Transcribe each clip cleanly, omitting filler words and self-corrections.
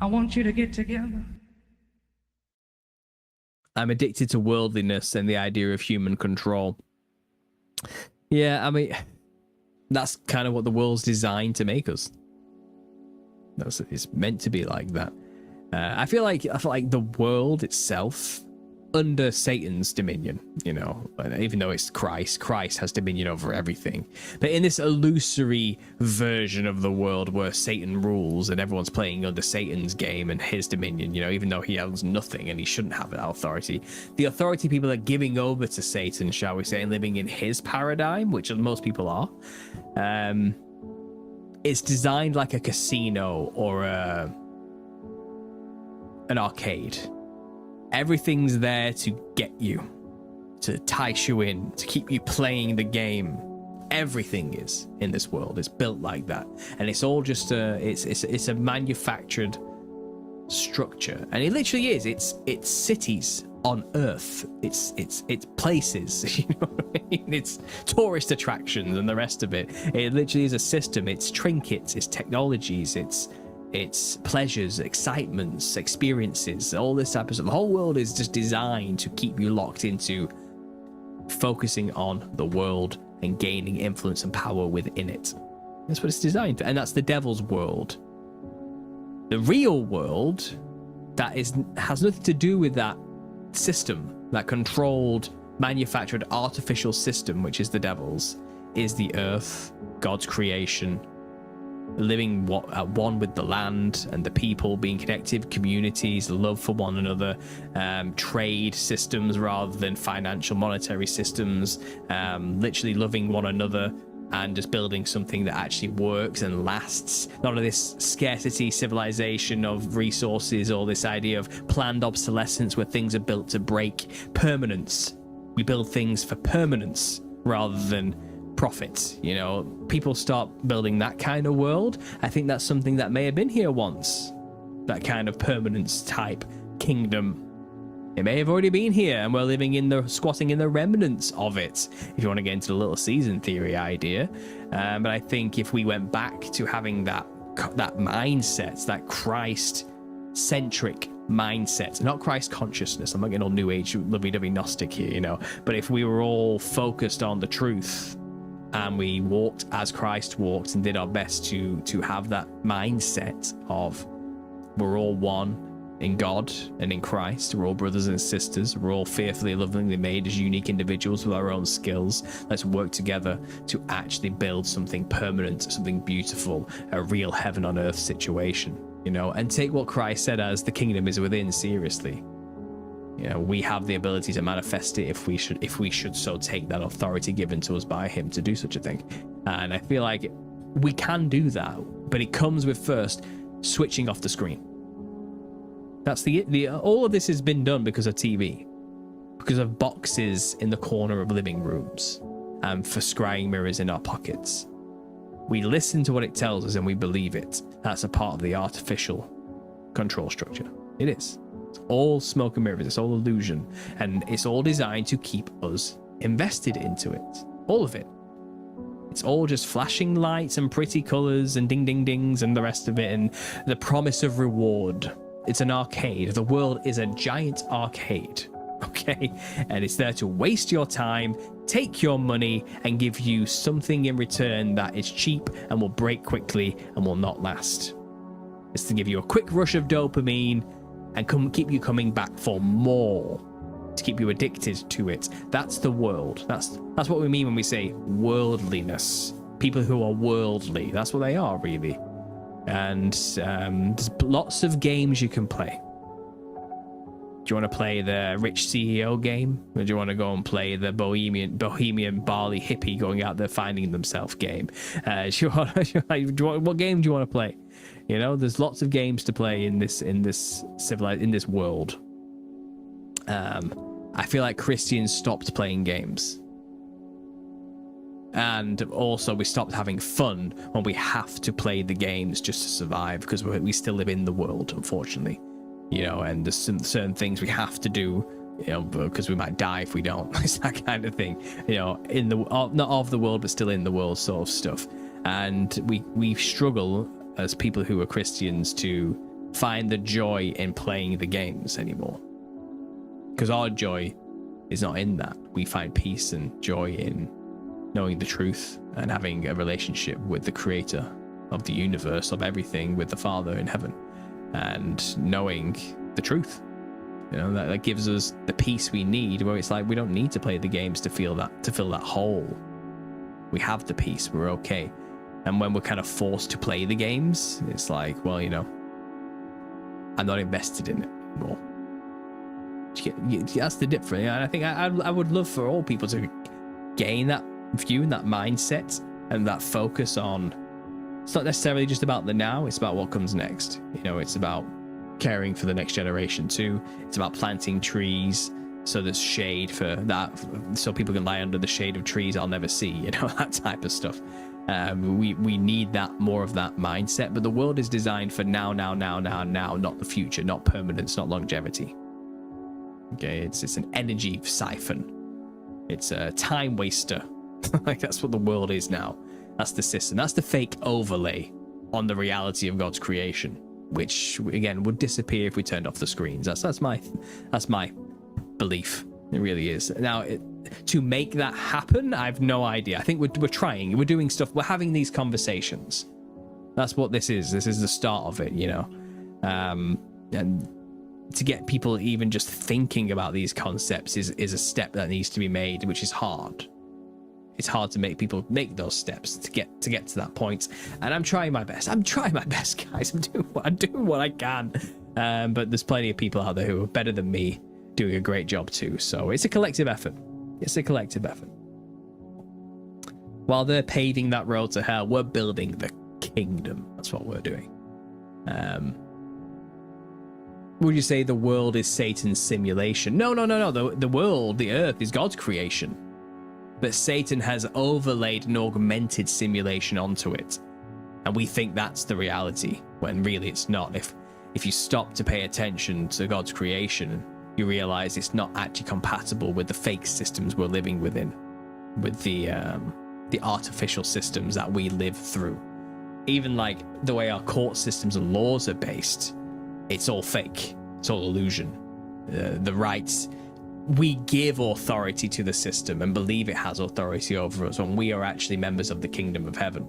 I want you to get together. I'm addicted to worldliness and the idea of human control. Yeah, I mean, that's kind of what the world's designed to make us. It's meant to be like that. I feel like the world itself, under Satan's dominion, you know, even though it's Christ has dominion over everything. But in this illusory version of the world where Satan rules and everyone's playing under Satan's game and his dominion, you know, even though he has nothing and he shouldn't have that authority, the authority people are giving over to Satan, shall we say, and living in his paradigm, which most people are. It's designed like a casino or an arcade. Everything's there to get you, to entice you in, to keep you playing the game. Everything is in this world. It's built like that, and it's all just it's a manufactured structure, and it literally is. It's cities on Earth. It's places. You know what I mean? It's tourist attractions and the rest of it. It literally is a system. It's trinkets. It's technologies. It's pleasures, excitements, experiences, all this type of stuff. The whole world is just designed to keep you locked into focusing on the world and gaining influence and power within it. That's what it's designed for, and that's the devil's world. The real world, has nothing to do with that system, that controlled, manufactured, artificial system, which is the devil's, is the earth, God's creation, living at one with the land and the people, being connected, communities, love for one another, trade systems rather than financial monetary systems, literally loving one another and just building something that actually works and lasts. None of this scarcity civilization of resources or this idea of planned obsolescence where things are built to break. Permanence. We build things for permanence rather than profit. You know, people start building that kind of world. I think that's something that may have been here once, that kind of permanence type kingdom. It may have already been here and we're squatting in the remnants of it, if you want to get into the little season theory idea. But I think if we went back to having that mindset, that Christ centric mindset, not Christ consciousness, I'm not getting all new age lovey-dovey Gnostic here, you know, but if we were all focused on the truth and we walked as Christ walked and did our best to have that mindset of we're all one in God and in Christ, we're all brothers and sisters, we're all fearfully and lovingly made as unique individuals with our own skills. Let's work together to actually build something permanent, something beautiful, a real heaven on earth situation, you know, and take what Christ said as the kingdom is within seriously. You know, we have the ability to manifest it if we should so take that authority given to us by him to do such a thing. And I feel like we can do that, but it comes with first switching off the screen. That's all of this has been done because of TV, because of boxes in the corner of living rooms, and for scrying mirrors in our pockets. We listen to what it tells us and we believe it. That's a part of the artificial control structure. It is. It's all smoke and mirrors. It's all illusion. And it's all designed to keep us invested into it. All of it. It's all just flashing lights and pretty colors and ding ding dings and the rest of it, and the promise of reward. It's an arcade. The world is a giant arcade. Okay? And it's there to waste your time, take your money, and give you something in return that is cheap and will break quickly and will not last. It's to give you a quick rush of dopamine and keep you coming back for more, to keep you addicted to it. That's the world. That's what we mean when we say worldliness. People who are worldly, that's what they are, really. And there's lots of games you can play. Do you want to play the rich CEO game, or do you want to go and play the bohemian barley hippie going out there finding themselves game? What game do you want to play? You know, there's lots of games to play in this world. I feel like Christians stopped playing games, and also we stopped having fun when we have to play the games just to survive, because we still live in the world, unfortunately. You know, and there's some certain things we have to do, you know, because we might die if we don't. It's that kind of thing, you know, not of the world, but still in the world sort of stuff. And we struggle as people who are Christians to find the joy in playing the games anymore. Because our joy is not in that. We find peace and joy in knowing the truth and having a relationship with the creator of the universe, of everything, with the Father in heaven, and knowing the truth. You know, that gives us the peace we need, where it's like we don't need to play the games to fill that hole. We have the peace, we're okay. And when we're kind of forced to play the games, it's like, well, you know, I'm not invested in it anymore. That's the difference. And I think I would love for all people to gain that view and that mindset and that focus on, it's not necessarily just about the now, it's about what comes next. You know, it's about caring for the next generation too. It's about planting trees so there's shade for that, so people can lie under the shade of trees I'll never see, you know, that type of stuff. We need that, more of that mindset. But the world is designed for now, not the future, not permanence, not longevity. Okay, it's an energy siphon. It's a time waster. Like, that's what the world is now. That's the system. That's the fake overlay on the reality of God's creation, which again would disappear if we turned off the screens. That's my belief. It really is. Now, to make that happen, I have no idea. I think we're trying. We're doing stuff. We're having these conversations. That's what this is. This is the start of it, you know. And to get people even just thinking about these concepts is a step that needs to be made, which is hard. It's hard to make people make those steps to get to that point. And I'm trying my best. I'm trying my best, guys. I'm doing what I can. But there's plenty of people out there who are better than me, doing a great job too. So it's a collective effort. It's a collective effort. While they're paving that road to hell, we're building the kingdom. That's what we're doing. Would you say the world is Satan's simulation? No. The world, the earth, is God's creation. But Satan has overlaid an augmented simulation onto it. And we think that's the reality, when really it's not. If you stop to pay attention to God's creation, you realize it's not actually compatible with the fake systems we're living within, with the artificial systems that we live through. Even like the way our court systems and laws are based, it's all fake. It's all illusion. The rights, we give authority to the system and believe it has authority over us when we are actually members of the kingdom of heaven.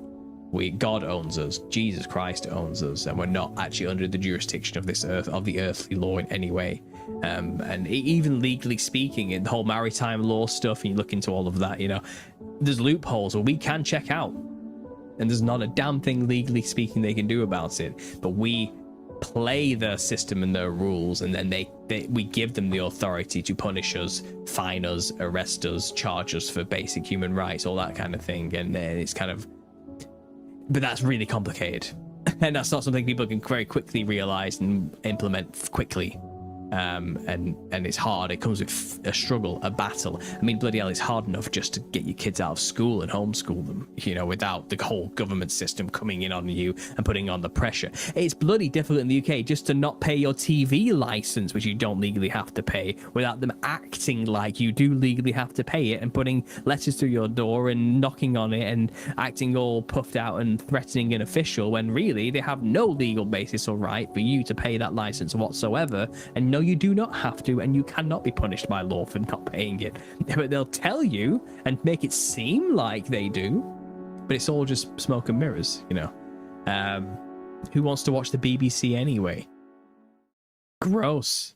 God owns us, Jesus Christ owns us, and we're not actually under the jurisdiction of this earth, of the earthly law in any way. And even legally speaking, in the whole maritime law stuff, and you look into all of that, you know, there's loopholes where we can check out, and there's not a damn thing legally speaking they can do about it. But we play the system and their rules, and then we give them the authority to punish us, fine us, arrest us, charge us for basic human rights, all that kind of thing. And it's kind of, but that's really complicated, and that's not something people can very quickly realize and implement quickly. And it's hard. It comes with a struggle, a battle. I mean, bloody hell, it's hard enough just to get your kids out of school and homeschool them, you know, without the whole government system coming in on you and putting on the pressure. It's bloody difficult in the UK just to not pay your TV license, which you don't legally have to pay, without them acting like you do legally have to pay it and putting letters through your door and knocking on it and acting all puffed out and threatening an official, when really they have no legal basis or right for you to pay that license whatsoever. And no, you do not have to, and you cannot be punished by law for not paying it. But they'll tell you and make it seem like they do, but it's all just smoke and mirrors, you know. Who wants to watch the BBC anyway? Gross.